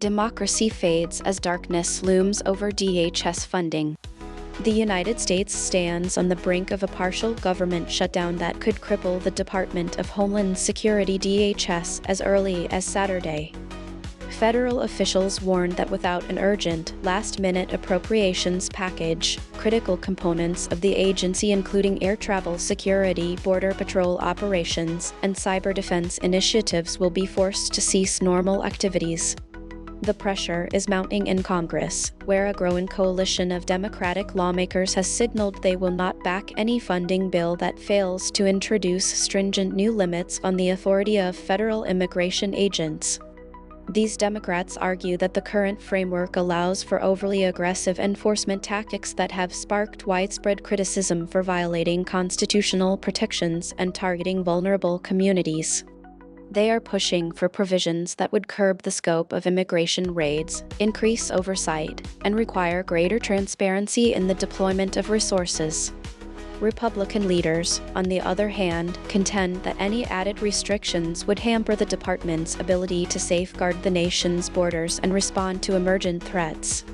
Democracy fades as darkness looms over DHS funding. The United States stands on the brink of a partial government shutdown that could cripple the Department of Homeland Security (DHS) as early as Saturday. Federal officials warned that without an urgent, last-minute appropriations package, critical components of the agency including air travel security, border patrol operations, and cyber defense initiatives will be forced to cease normal activities. The pressure is mounting in Congress, where a growing coalition of Democratic lawmakers has signaled they will not back any funding bill that fails to introduce stringent new limits on the authority of federal immigration agents. These Democrats argue that the current framework allows for overly aggressive enforcement tactics that have sparked widespread criticism for violating constitutional protections and targeting vulnerable communities. They are pushing for provisions that would curb the scope of immigration raids, increase oversight, and require greater transparency in the deployment of resources. Republican leaders, on the other hand, contend that any added restrictions would hamper the department's ability to safeguard the nation's borders and respond to emergent threats.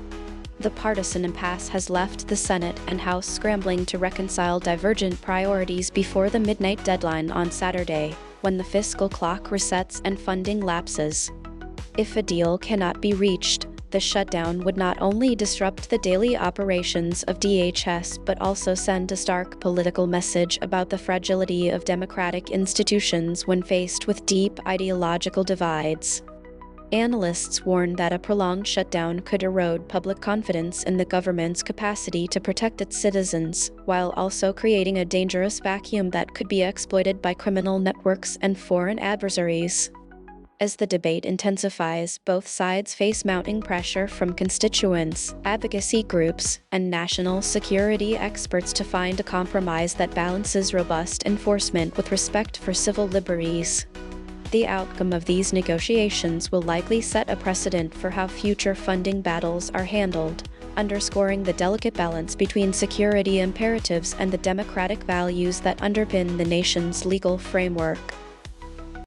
The partisan impasse has left the Senate and House scrambling to reconcile divergent priorities before the midnight deadline on Saturday, when the fiscal clock resets and funding lapses. If a deal cannot be reached, the shutdown would not only disrupt the daily operations of DHS but also send a stark political message about the fragility of democratic institutions when faced with deep ideological divides. Analysts warn that a prolonged shutdown could erode public confidence in the government's capacity to protect its citizens, while also creating a dangerous vacuum that could be exploited by criminal networks and foreign adversaries. As the debate intensifies, both sides face mounting pressure from constituents, advocacy groups, and national security experts to find a compromise that balances robust enforcement with respect for civil liberties. The outcome of these negotiations will likely set a precedent for how future funding battles are handled, underscoring the delicate balance between security imperatives and the democratic values that underpin the nation's legal framework.